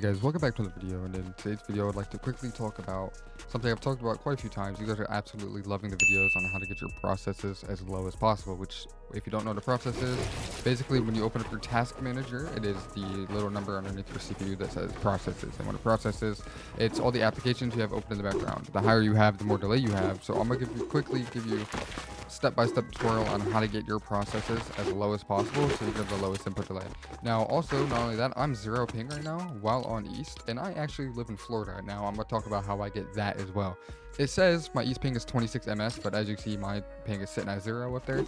Hey guys, welcome back to the video, and in today's video I'd like to quickly talk about something I've talked about quite a few times. You guys are absolutely loving the videos on how to get your processes as low as possible, which, if you don't know what a process is, basically when you open up your task manager, it is the little number underneath your CPU that says processes. And what a process is, it's all the applications you have open in the background. The higher you have, the more delay you have. So I'm going to quickly give you step-by-step tutorial on how to get your processes as low as possible so you get the lowest input delay. Now also, not only that, I'm 0 ping right now while on East, and I actually live in Florida right now. I'm going to talk about how I get that as well. It says my East ping is 26 ms, but as you see, my ping is sitting at 0 up there,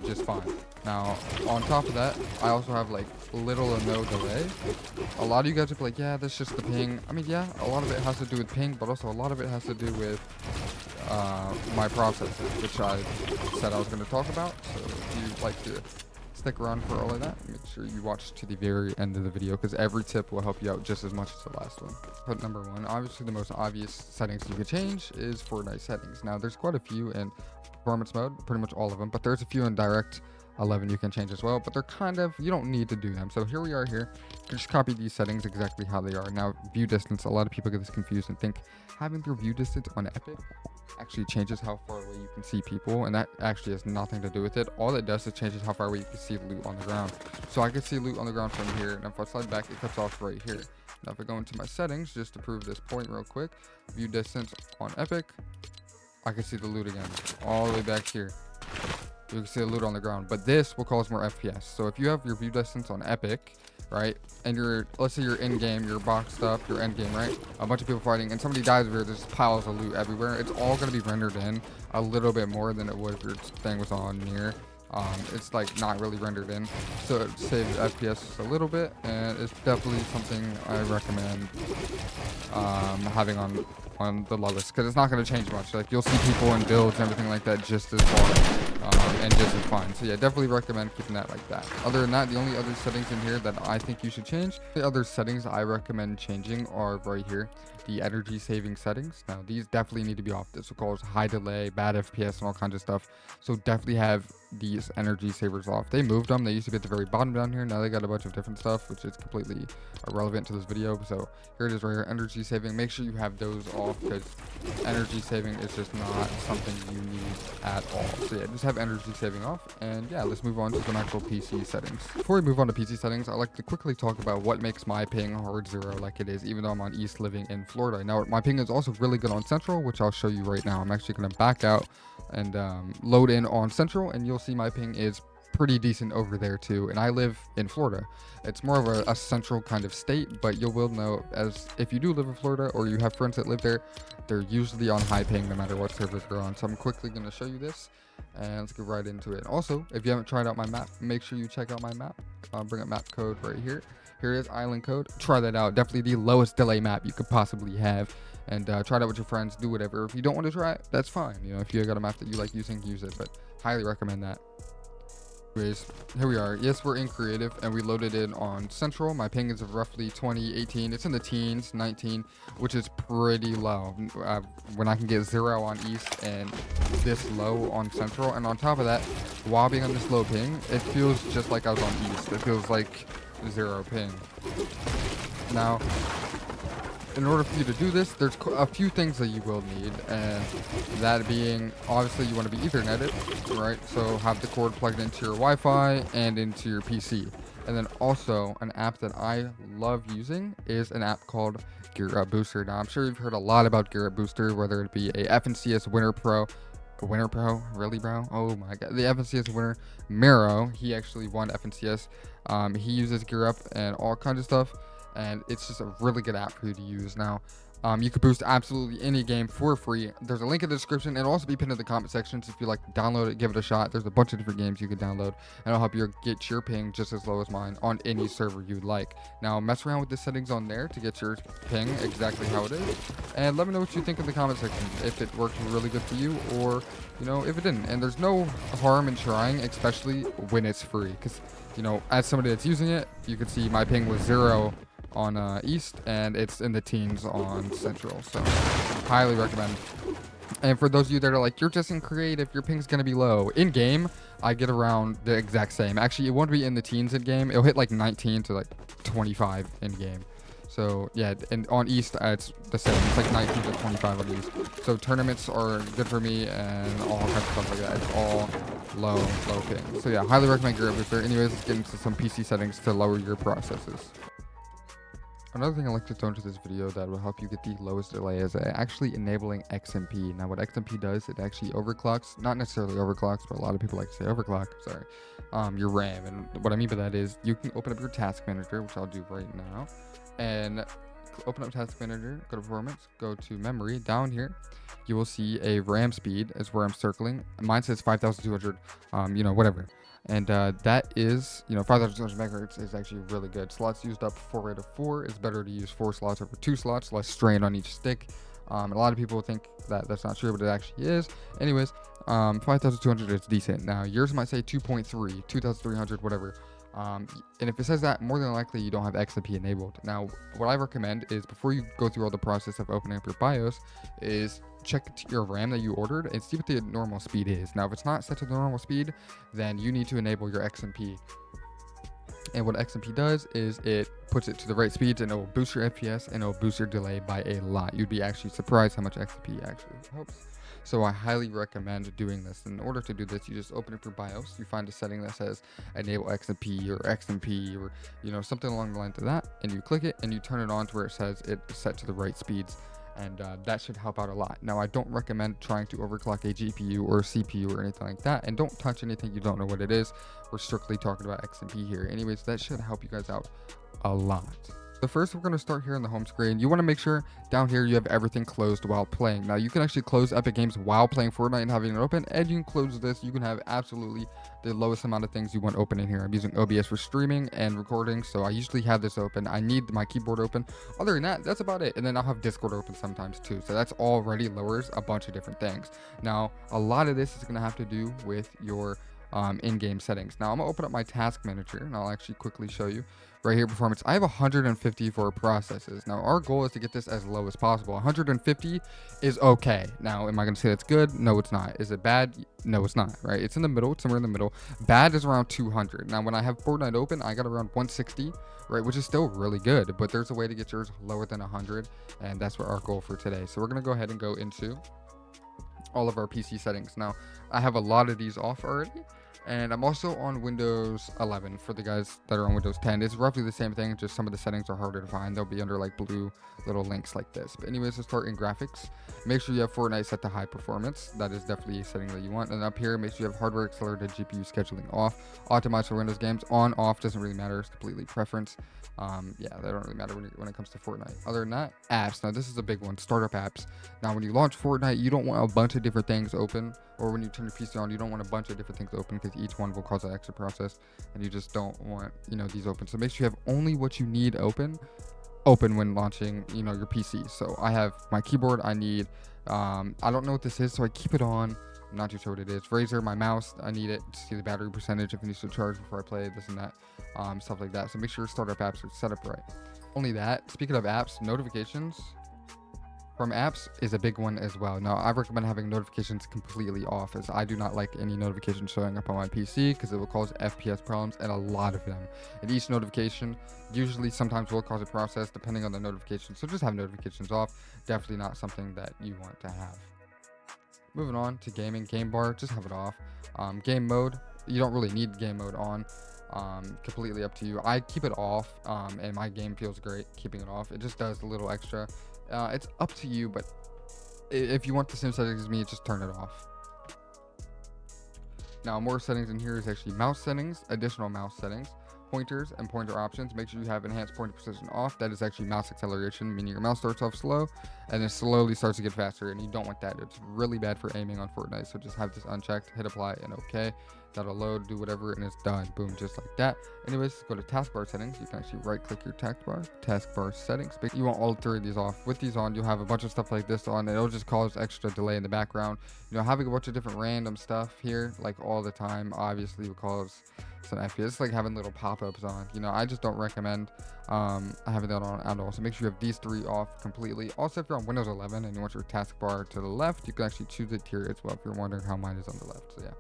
just fine. Now on top of that, I also have like little or no delay. A lot of you guys are like, yeah, that's just the ping. I mean, yeah, a lot of it has to do with ping, but also a lot of it has to do with my processes, which I said I was going to talk about. So if you'd like to stick around for all of that, make sure you watch to the very end of the video, because every tip will help you out just as much as the last one. But number one, obviously the most obvious settings you could change is FORTNITE settings. Now there's quite a few in performance mode, pretty much all of them, but there's a few in direct 11 you can change as well, but they're kind of, you don't need to do them. So here we are here. You just copy these settings exactly how they are. Now view distance, a lot of people get this confused and think having their view distance on Epic actually changes how far away you can see people, and that actually has nothing to do with it. All it does is changes how far away you can see loot on the ground. So I can see loot on the ground from here, and if I slide back, it cuts off right here. Now if I go into my settings just to prove this point real quick, view distance on Epic, I can see the loot again all the way back here. You can see the loot on the ground, but this will cause more FPS. So if you have your view distance on Epic, right, and let's say you're in game, you're boxed up, you're end game, right, a bunch of people fighting, and somebody dies over here, there's piles of loot everywhere. It's all going to be rendered in a little bit more than it would if your thing was on near. It's like not really rendered in, so it saves FPS just a little bit, and it's definitely something I recommend having on the lowest, because it's not going to change much. Like, you'll see people in builds and everything like that just as far and just as fine. So yeah, definitely recommend keeping that like that. Other than that, the only other settings in here that I think you should change, the other settings I recommend changing are right here, the energy saving settings. Now these definitely need to be off. This will cause high delay, bad FPS, and all kinds of stuff. So definitely have these energy savers off. They moved them. They used to be at the very bottom down here. Now they got a bunch of different stuff, which is completely irrelevant to this video. So here it is right here, energy saving. Make sure you have those off, because energy saving is just not something you need at all. So yeah, just have energy saving off. And yeah, let's move on to some actual PC settings. Before we move on to PC settings, I like to quickly talk about what makes my ping hard 0 like it is, even though I'm on East living in Florida. Now my ping is also really good on Central, which I'll show you right now. I'm actually going to back out and load in on Central, and you'll see my ping is pretty decent over there too. And I live in Florida. It's more of a central kind of state, but you will know, as if you do live in Florida or you have friends that live there, they're usually on high ping no matter what servers they're on. So I'm quickly going to show you this, and let's get right into it. Also, if you haven't tried out my map, make sure you check out my map. I'll bring up map code right here. Here it is, island code. Try that out. Definitely the lowest delay map you could possibly have. And try it out with your friends, do whatever. If you don't want to try it, that's fine. You know, if you got a map that you like using, use it, but highly recommend that. Anyways, here we are. Yes, we're in creative, and we loaded in on Central. My ping is roughly 20, 18. It's in the teens, 19, which is pretty low. When I can get 0 on East and this low on Central, and on top of that, while being on this low ping, it feels just like I was on East. It feels like 0 ping. Now, in order for you to do this, there's a few things that you will need, and that being, obviously you want to be Ethernetted, right? So have the cord plugged into your Wi-Fi and into your PC. And then also an app that I love using is an app called Gear Up Booster. Now I'm sure you've heard a lot about Gear Up Booster, whether it be a FNCS Winter Pro. Winter Pro? Really, bro? Oh my god. The FNCS winner, Miro, he actually won FNCS. He uses Gear Up and all kinds of stuff, and it's just a really good app for you to use. Now you could boost absolutely any game for free. There's a link in the description, and it'll also be pinned in the comment section. So if you like to download it, give it a shot. There's a bunch of different games you can download, and it'll help you get your ping just as low as mine on any server you'd like. Now mess around with the settings on there to get your ping exactly how it is, and let me know what you think in the comment section, if it worked really good for you, or you know, if it didn't. And there's no harm in trying, especially when it's free, because you know, as somebody that's using it, you can see my ping was 0 on East, and it's in the teens on Central. So highly recommend. And for those of you that are like, you're just in creative, your ping's gonna be low. In game, I get around the exact same. Actually, it won't be in the teens in game. It'll hit like 19 to like 25 in game. So yeah, and on East it's the same. It's like 19 to 25 on East. So tournaments are good for me and all kinds of stuff like that. It's all low ping. So yeah, highly recommend Gear Booster. Anyways, let's get into some PC settings to lower your processes. Another thing I like to throw into this video that will help you get the lowest delay is actually enabling XMP. Now what XMP does, it actually overclocks, not necessarily overclocks, but a lot of people like to say overclock, sorry, your RAM. And what I mean by that is you can open up your task manager, which I'll do right now, and open up task manager, go to performance, go to memory. Down here you will see a RAM speed is where I'm circling. Mine says 5200, whatever. And that is, 5,200 megahertz is actually really good. Slots used up 4 out of 4. It's better to use 4 slots over 2 slots, less strain on each stick. A lot of people think that that's not true, but it actually is. Anyways, 5,200 is decent. Now yours might say 2.3, 2,300, whatever. And if it says that, more than likely you don't have XMP enabled. Now what I recommend is, before you go through all the process of opening up your BIOS, is check your RAM that you ordered and see what the normal speed is. Now if it's not set to the normal speed, then you need to enable your XMP. And what XMP does is it puts it to the right speeds, and it will boost your FPS and it will boost your delay by a lot. You'd be actually surprised how much XMP actually helps. So I highly recommend doing this. In order to do this, you just open up your BIOS, you find a setting that says enable XMP or XMP or something along the lines of that, and you click it and you turn it on to where it says it's set to the right speeds. And that should help out a lot. Now I don't recommend trying to overclock a GPU or a CPU or anything like that, and don't touch anything you don't know what it is. We're strictly talking about XMP here. Anyways, that should help you guys out a lot. So first, we're going to start here on the home screen. You want to make sure down here you have everything closed while playing. Now you can actually close Epic Games while playing Fortnite and having it open, and you can close this. You can have absolutely the lowest amount of things you want open in here. I'm using OBS for streaming and recording, so I usually have this open. I need my keyboard open. Other than that, that's about it. And then I'll have Discord open sometimes too. So that's already lowers a bunch of different things. Now a lot of this is going to have to do with your in-game settings. Now I'm gonna open up my task manager and I'll actually quickly show you right here. Performance, I have 154 processes. Now our goal is to get this as low as possible. 150 is okay. Now am I gonna say that's good? No, it's not. Is it bad? No, it's not. Right, it's in the middle. It's somewhere in the middle. Bad is around 200. Now when I have Fortnite open, I got around 160, right, which is still really good, but there's a way to get yours lower than 100, and that's what our goal for today. So we're gonna go ahead and go into all of our PC settings. Now I have a lot of these off already, and I'm also on Windows 11 for the guys that are on Windows 10. It's roughly the same thing, just some of the settings are harder to find. They'll be under like blue little links like this. But anyways, let's start in graphics. Make sure you have Fortnite set to high performance. That is definitely a setting that you want. And up here, make sure you have hardware accelerated GPU scheduling off. Optimize for Windows games. On, off, doesn't really matter. It's completely preference. Yeah, they don't really matter when it comes to Fortnite. Other than that, apps. Now this is a big one, startup apps. Now when you launch Fortnite, you don't want a bunch of different things open, or when you turn your PC on, you don't want a bunch of different things open, because each one will cause an extra process, and you just don't want these open. So make sure you have only what you need open when launching your PC. So I have my keyboard. I need I don't know what this is, so I keep it on. I'm not too sure what it is. Razer, my mouse, I need it to see the battery percentage if it needs to charge before I play, this and that, stuff like that. So make sure your startup apps are set up right. Only that, speaking of apps, notifications from apps is a big one as well. Now I recommend having notifications completely off, as I do not like any notifications showing up on my PC, because it will cause FPS problems, and a lot of them. And each notification usually sometimes will cause a process depending on the notification. So just have notifications off. Definitely not something that you want to have. Moving on to gaming, game bar, just have it off. Game mode, you don't really need game mode on. Completely up to you. I keep it off, and my game feels great keeping it off. It just does a little extra. It's up to you, but if you want the same settings as me, just turn it off. Now more settings in here is actually mouse settings, additional mouse settings, pointers and pointer options. Make sure you have enhanced pointer precision off. That is actually mouse acceleration, meaning your mouse starts off slow and then slowly starts to get faster, and you don't want that. It's really bad for aiming on Fortnite. So just have this unchecked, hit apply, and okay. That'll load, do whatever, and it's done. Boom, just like that. Anyways, go to taskbar settings. You can actually right click your taskbar settings. But you want all three of these off. With these on, you'll have a bunch of stuff like this on, and it'll just cause extra delay in the background. Having a bunch of different random stuff here, like all the time, obviously will cause some FPS. It's like having little pop-ups on. I just don't recommend having that on at all. So make sure you have these three off completely. Also, if you're on Windows 11 and you want your taskbar to the left, you can actually choose it here as well, if you're wondering how mine is on the left. So yeah,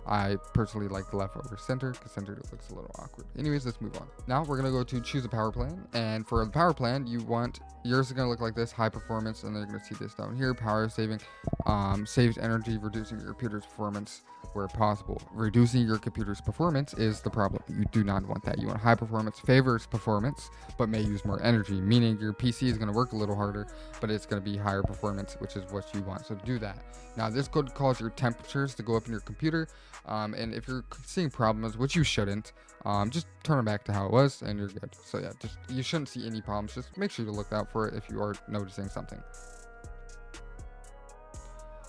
I personally personally like left over center because center looks a little awkward. Anyways, let's move on. Now we're gonna go to choose a power plan, and for the power plan, yours is gonna look like this: high performance, and then you're gonna see this down here: power saving, saved energy, reducing your computer's performance where possible. Reducing your computer's performance is the problem. You do not want that. You want high performance favors performance, but may use more energy, meaning your PC is gonna work a little harder, but it's gonna be higher performance, which is what you want. So do that. Now this could cause your temperatures to go up in your computer, and if you're seeing problems, which you shouldn't, just turn it back to how it was and you're good. So yeah, you shouldn't see any problems. Just make sure you look out for it if you are noticing something.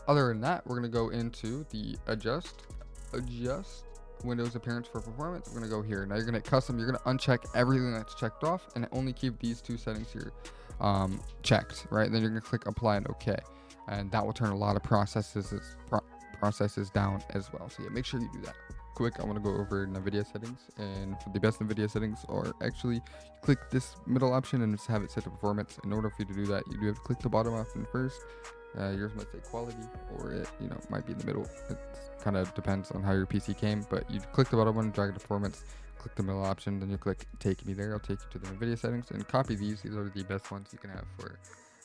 Other than that, we're gonna go into the adjust Windows appearance for performance. We're gonna go here. Now you're gonna hit custom. You're gonna uncheck everything that's checked off and only keep these two settings here checked, right? Then you're gonna click apply and OK, and that will turn a lot of processes down as well. So yeah, make sure you do that. Quick, I want to go over Nvidia settings, and for the best Nvidia settings are actually click this middle option and just have it set to performance. In order for you to do that, you do have to click the bottom option first. Yours might say quality, or it might be in the middle. It kind of depends on how your PC came, but you click the bottom one, drag it to performance, click the middle option, then you click take me there. I'll take you to the Nvidia settings and copy these. These are the best ones you can have for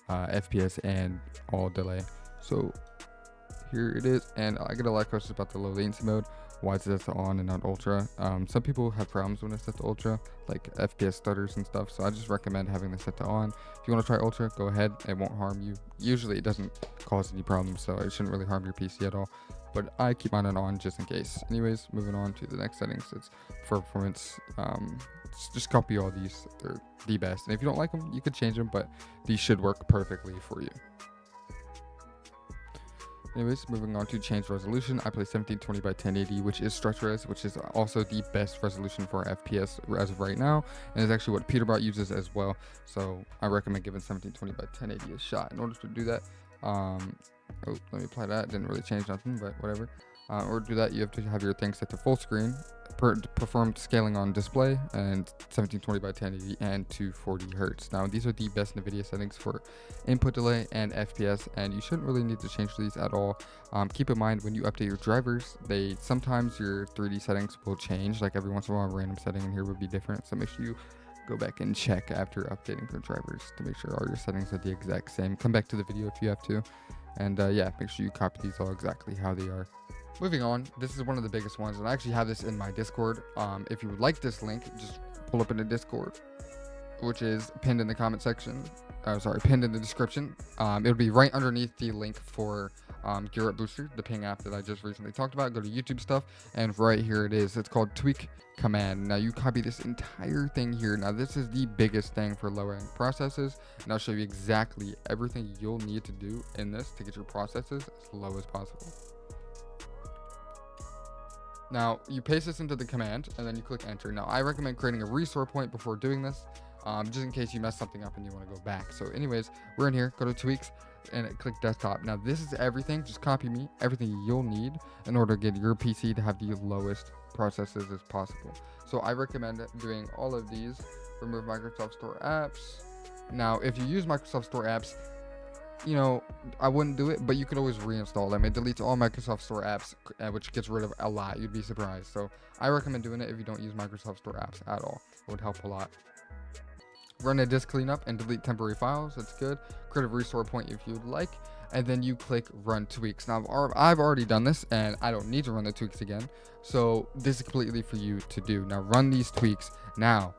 FPS and all delay. So here it is, and I get a lot of questions about the low latency mode. Why is it on and not ultra? Some people have problems when it's set to ultra, like FPS stutters and stuff, so I just recommend having this set to on. If you want to try ultra, go ahead. It won't harm you. Usually it doesn't cause any problems, so it shouldn't really harm your PC at all, but I keep mine on just in case. Anyways, moving on to the next settings. It's for performance. Just copy all these. They're the best, and if you don't like them, you could change them, but these should work perfectly for you. Anyways, moving on to change resolution. I play 1720 by 1080, which is stretch res, which is also the best resolution for FPS as of right now, and is actually what Peterbot uses as well. So I recommend giving 1720 by 1080 a shot. In order to do that, let me apply that. Didn't really change nothing, but whatever. In order to do that, you have to have your thing set to full screen, performed scaling on display, and 1720 by 1080 and 240 hertz. Now these are the best Nvidia settings for input delay and FPS, and you shouldn't really need to change these at all. Keep in mind when you update your drivers, sometimes your 3D settings will change. Like every once in a while, a random setting in here would be different. So make sure you go back and check after updating your drivers to make sure all your settings are the exact same. Come back to the video if you have to, and yeah, make sure you copy these all exactly how they are. Moving on, this is one of the biggest ones, and I actually have this in my Discord. If you would like this link, just pull up in the Discord, which is pinned in the comment section. Pinned in the description. It'll be right underneath the link for Gear Up Booster, the ping app that I just recently talked about. Go to YouTube stuff, and right here it is. It's called Tweak Command. Now you copy this entire thing here. Now this is the biggest thing for low-end processes, and I'll show you exactly everything you'll need to do in this to get your processes as low as possible. Now you paste this into the command and then you click enter. Now I recommend creating a restore point before doing this, just in case you mess something up and you want to go back. So anyways, we're in here, go to tweaks and click desktop. Now this is everything. Just copy me everything you'll need in order to get your PC to have the lowest processes as possible. So I recommend doing all of these. Remove Microsoft Store apps. Now if you use Microsoft Store apps, I wouldn't do it, but you could always reinstall them. It deletes all Microsoft Store apps, which gets rid of a lot. You'd be surprised. So I recommend doing it if you don't use Microsoft Store apps at all. It would help a lot. Run a disk cleanup and delete temporary files. That's good. Create a restore point if you'd like, and then you click run tweaks. Now I've already done this and I don't need to run the tweaks again, so this is completely for you to do. Now run these tweaks. Now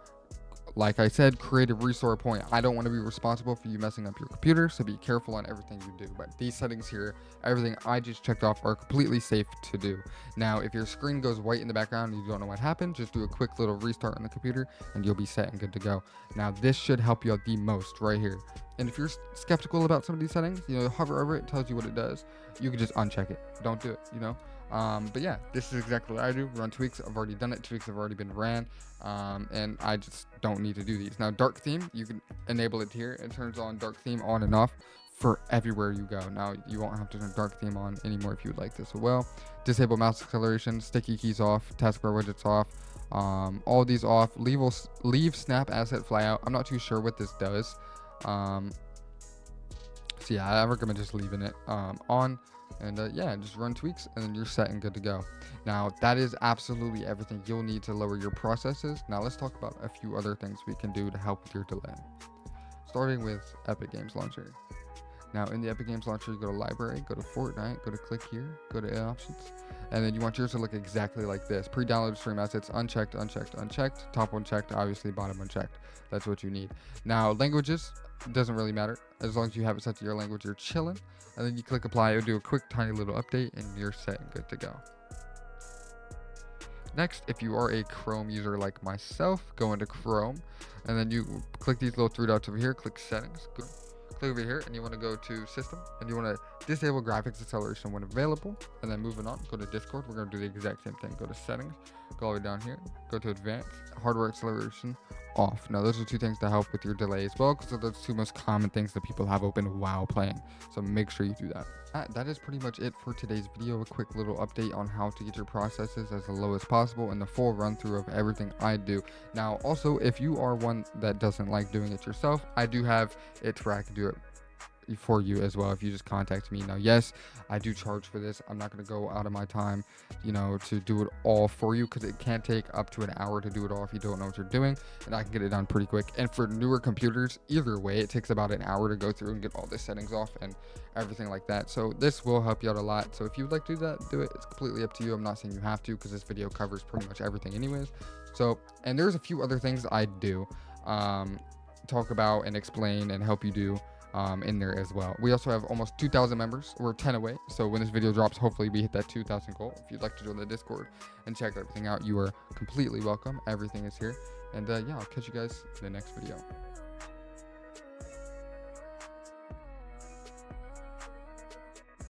like I said, create a restore point. I don't want to be responsible for you messing up your computer, so be careful on everything you do. But these settings here, everything I just checked off, are completely safe to do. Now, if your screen goes white in the background and you don't know what happened, just do a quick little restart on the computer and you'll be set and good to go. Now, this should help you out the most right here. And if you're skeptical about some of these settings, hover over it, it tells you what it does. You can just uncheck it. Don't do it, but yeah, this is exactly what I do. Run tweaks. I've already done it. Tweaks have already been ran, and I just don't need to do these. Now dark theme, you can enable it here. It turns on dark theme on and off for everywhere you go. Now you won't have to turn dark theme on anymore if you would like this as well. Disable mouse acceleration, sticky keys off, taskbar widgets off, all these off. Leave snap asset fly out. I'm not too sure what this does. So yeah, I recommend just leaving it on. And yeah, just run tweaks and then you're set and good to go. Now that is absolutely everything you'll need to lower your processes. Now let's talk about a few other things we can do to help with your delay. Starting with Epic Games Launcher. Now in the Epic Games Launcher, you go to Library, go to Fortnite, go to Click Here, go to Options, and then you want yours to look exactly like this. Pre-downloaded stream assets, unchecked, unchecked, unchecked, top one checked, obviously bottom unchecked. That's what you need. Now languages, doesn't really matter. As long as you have it set to your language, you're chilling. And then you click apply, it'll do a quick tiny little update and you're set and good to go. Next, if you are a Chrome user like myself, go into Chrome and then you click these little three dots over here, click settings, go, click over here, and you want to go to system and you want to disable graphics acceleration when available. And then moving on, go to Discord. We're going to do the exact same thing. Go to settings, go all the way down here, go to advanced, hardware acceleration off. Now those are two things to help with your delay as well, because those are the two most common things that people have open while playing. So make sure you do that. That is pretty much it for today's video. A quick little update on how to get your processes as low as possible and the full run through of everything I do. Now also, if you are one that doesn't like doing it yourself, I do have it where I can do it for you as well if you just contact me. Now yes, I do charge for this. I'm not going to go out of my time, you know, to do it all for you, because it can take up to an hour to do it all if you don't know what you're doing, and I can get it done pretty quick. And for newer computers, either way, it takes about an hour to go through and get all the settings off and everything like that. So this will help you out a lot. So if you would like to do that, do it. It's completely up to you. I'm not saying you have to, because this video covers pretty much everything anyways. So, and there's a few other things I do talk about and explain and help you do in there as well. We also have almost 2,000 members. We're 10 away. So when this video drops, hopefully we hit that 2,000 goal. If you'd like to join the Discord and check everything out, you are completely welcome. Everything is here. And yeah, I'll catch you guys in the next video.